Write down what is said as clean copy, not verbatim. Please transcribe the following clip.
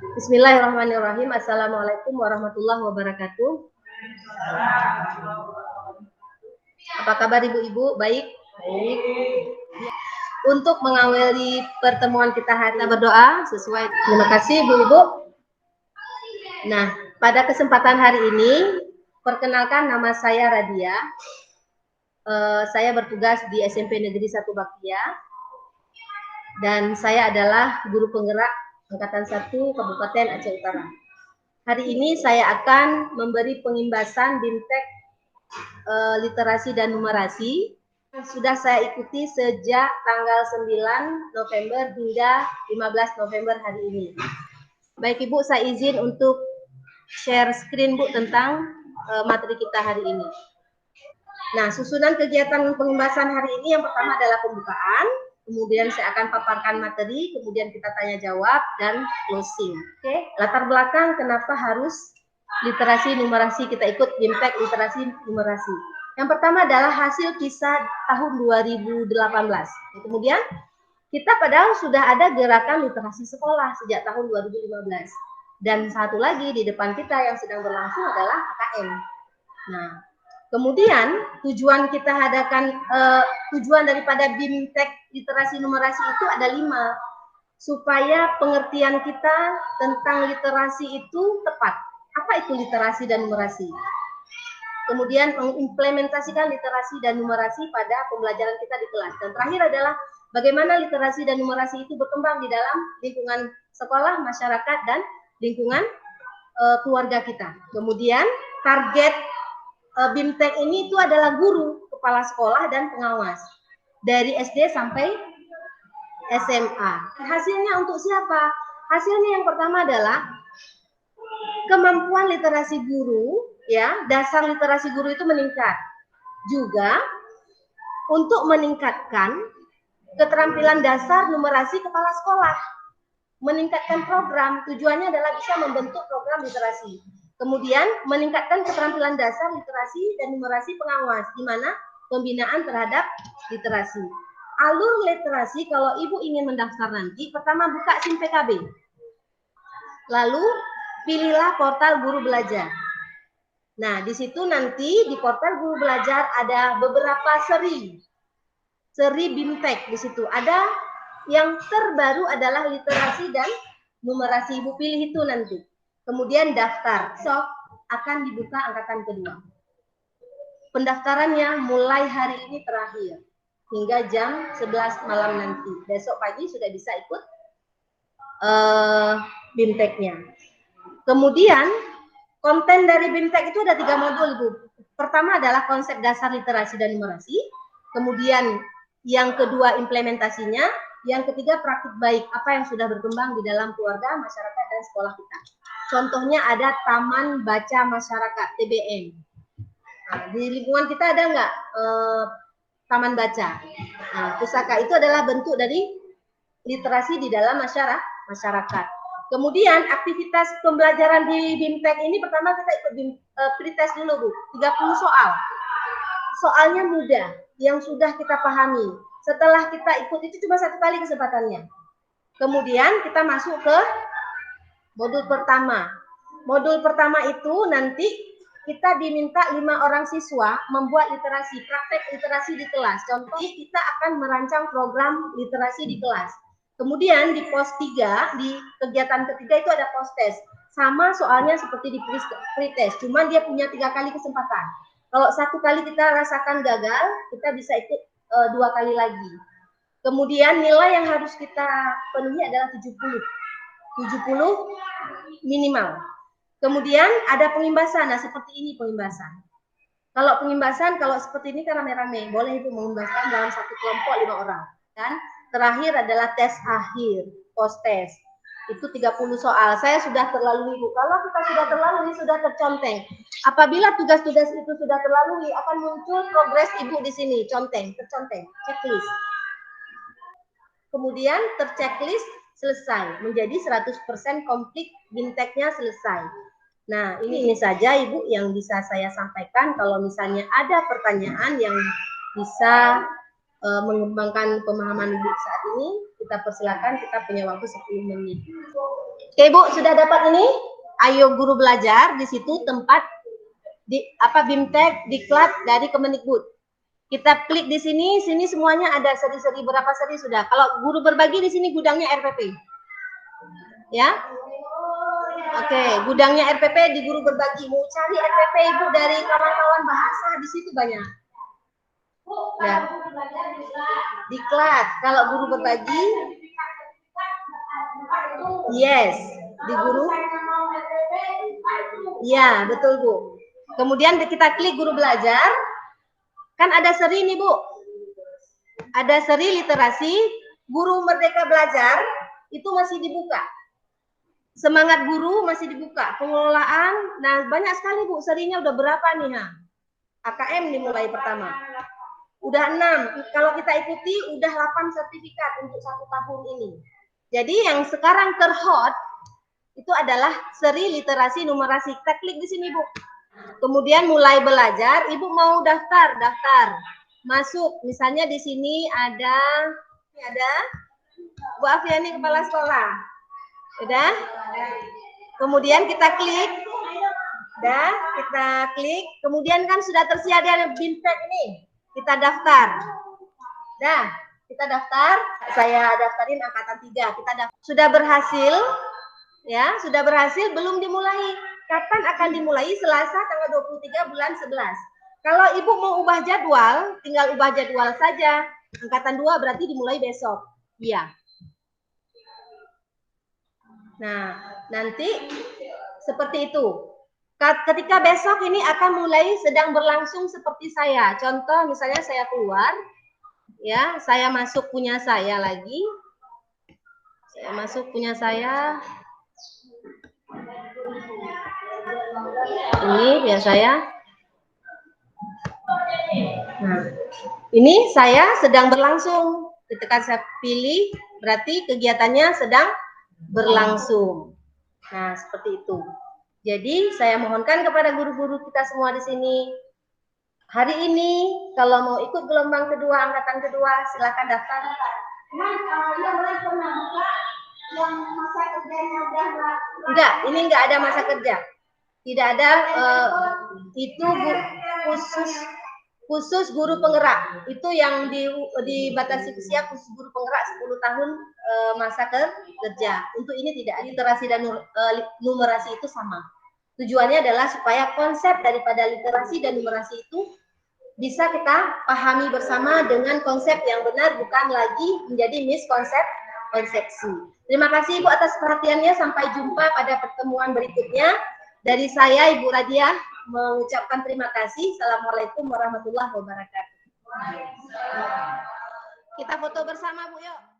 Bismillahirrahmanirrahim. Assalamualaikum warahmatullahi wabarakatuh. Apa kabar ibu-ibu? Baik? Baik. Untuk mengawali pertemuan kita hari ini berdoa sesuai. Terima kasih ibu-ibu. Nah, pada kesempatan hari ini, perkenalkan nama saya Radia. Saya bertugas di SMP Negeri 1 Baktia. Dan saya adalah guru penggerak Angkatan 1 Kabupaten Aceh Utara. Hari ini saya akan memberi pengimbasan BIMTEK literasi dan numerasi. Sudah saya ikuti sejak tanggal 9 November hingga 15 November hari ini. Baik Ibu, saya izin untuk share screen Bu tentang materi kita hari ini. Nah, susunan kegiatan pengimbasan hari ini yang pertama adalah pembukaan, kemudian saya akan paparkan materi, kemudian kita tanya jawab dan closing. Oke, latar belakang kenapa harus literasi numerasi kita ikut BIMTEK literasi numerasi. Yang pertama adalah hasil kisah tahun 2018. Kemudian kita padahal sudah ada gerakan literasi sekolah sejak tahun 2015. Dan satu lagi di depan kita yang sedang berlangsung adalah AKM. Nah, kemudian tujuan kita adakan tujuan daripada BIMTEK literasi numerasi itu ada 5, supaya pengertian kita tentang literasi itu tepat. Apa itu literasi dan numerasi? Kemudian mengimplementasikan literasi dan numerasi pada pembelajaran kita di kelas. Dan terakhir adalah bagaimana literasi dan numerasi itu berkembang di dalam lingkungan sekolah, masyarakat, dan lingkungan keluarga kita. Kemudian target BIMTEK ini itu adalah guru, kepala sekolah, dan pengawas dari SD sampai SMA. Hasilnya untuk siapa? Hasilnya yang pertama adalah kemampuan literasi guru, ya, dasar literasi guru itu meningkat. Juga untuk meningkatkan keterampilan dasar numerasi kepala sekolah. Meningkatkan program, tujuannya adalah bisa membentuk program literasi. Kemudian meningkatkan keterampilan dasar literasi dan numerasi pengawas, di mana pembinaan terhadap literasi. Alur literasi kalau ibu ingin mendaftar nanti, pertama buka SIM PKB. Lalu pilihlah portal guru belajar. Nah, di situ nanti di portal guru belajar ada beberapa seri BIMTEK di situ. Ada yang terbaru adalah literasi dan numerasi. Ibu pilih itu nanti. Kemudian daftar. Besok akan dibuka angkatan kedua. Pendaftarannya mulai hari ini terakhir hingga jam 11 malam nanti. Besok pagi sudah bisa ikut BIMTEK-nya. Kemudian konten dari BIMTEK itu ada 3 modul, Ibu. Pertama adalah konsep dasar literasi dan numerasi. Kemudian yang kedua implementasinya. Yang ketiga praktik baik, apa yang sudah berkembang di dalam keluarga, masyarakat, dan sekolah kita. Contohnya ada Taman Baca Masyarakat, TBM. Nah, di lingkungan kita ada nggak taman baca? Nah, pusaka itu adalah bentuk dari literasi di dalam masyarakat. Kemudian aktivitas pembelajaran di BIMTEK ini pertama kita ikut pretest dulu Bu, 30 soal. Soalnya mudah, yang sudah kita pahami. Setelah kita ikut itu cuma 1 kali kesempatannya. Kemudian kita masuk ke modul pertama. Modul pertama itu nanti kita diminta 5 orang siswa membuat literasi, praktek literasi di kelas. Contoh, kita akan merancang program literasi di kelas. Kemudian di pos 3, di kegiatan ketiga itu ada post test. Sama soalnya seperti di pretest, cuma dia punya 3 kali kesempatan. Kalau 1 kali kita rasakan gagal, kita bisa ikut 2 kali lagi. Kemudian nilai yang harus kita penuhi adalah 70 minimal. Kemudian ada pengimbasan. Nah, seperti ini pengimbasan. Kalau pengimbasan, kalau seperti ini kan rame-rame, boleh itu mengimbaskan dalam satu kelompok 5 orang. Dan terakhir adalah tes akhir, post test. Itu 30 soal. Saya sudah terlalui, Bu. Kalau kita sudah terlalui, sudah terconteng. Apabila tugas-tugas itu sudah terlalui, akan muncul progres Ibu di sini, terconteng, checklist. Kemudian terchecklist, selesai. Menjadi 100% komplit BIMTEK-nya selesai. Nah, ini saja Ibu yang bisa saya sampaikan. Kalau misalnya ada pertanyaan yang bisa mengembangkan pemahaman Ibu saat ini, kita persilakan, kita punya waktu 10 menit. Oke, Bu, sudah dapat ini? Ayo Guru Belajar, di situ tempat di BIMTEK, Diklat dari Kemendikbud. Kita klik di sini semuanya ada seri-seri, berapa seri sudah. Kalau Guru Berbagi di sini gudangnya RPP. Ya. Oke, gudangnya RPP di Guru Berbagi. Mau cari RPP Ibu dari kawan-kawan bahasa, di situ banyak. Ya. Diklat. Kalau Guru Berbagi, yes, di Guru. Ya, betul Bu. Kemudian kita klik Guru Belajar. Kan ada seri nih Bu. Ada seri literasi, Guru Merdeka Belajar, itu masih dibuka. Semangat guru masih dibuka. Pengelolaan, nah banyak sekali Bu, serinya udah berapa nih? AKM dimulai pertama. Udah 6, kalau kita ikuti udah 8 sertifikat untuk 1 tahun ini. Jadi yang sekarang terhot itu adalah seri literasi numerasi. Kita klik di sini Bu. Kemudian mulai belajar, Ibu mau daftar. Masuk, misalnya di sini ada Bu Afiani kepala sekolah. Udah? Kemudian kita klik. Udah, kita klik. Kemudian kan sudah tersedia BIMTEK ini. Kita daftar. Dah, kita daftar. Saya daftarin angkatan 3. Kita daftar. Sudah berhasil. Ya, sudah berhasil, belum dimulai. Kapan akan dimulai? Selasa tanggal 23 bulan 11. Kalau Ibu mau ubah jadwal, tinggal ubah jadwal saja. Angkatan 2 berarti dimulai besok. Iya. Nah, nanti seperti itu. Ketika besok ini akan mulai sedang berlangsung seperti saya. Contoh misalnya saya keluar, ya, saya masuk punya saya lagi. Saya masuk punya saya. Ini biar saya. Nah, ini saya sedang berlangsung. Ketika saya pilih, berarti kegiatannya sedang berlangsung. Nah, seperti itu. Jadi, saya mohonkan kepada guru-guru kita semua di sini, hari ini, kalau mau ikut gelombang kedua, angkatan kedua, silakan daftar. Yang mulai pernah buka, yang masa kerjanya udah enggak, ini enggak ada masa kerja. Tidak ada, itu khusus guru penggerak. Itu yang dibatasi usia khusus guru penggerak 10 tahun masa kerja. Untuk ini tidak, literasi dan numerasi itu sama. Tujuannya adalah supaya konsep daripada literasi dan numerasi itu bisa kita pahami bersama dengan konsep yang benar, bukan lagi menjadi miskonsepsi. Terima kasih Ibu atas perhatiannya. Sampai jumpa pada pertemuan berikutnya. Dari saya Ibu Radia mengucapkan terima kasih. Assalamualaikum warahmatullahi wabarakatuh. Kita foto bersama Bu, yuk.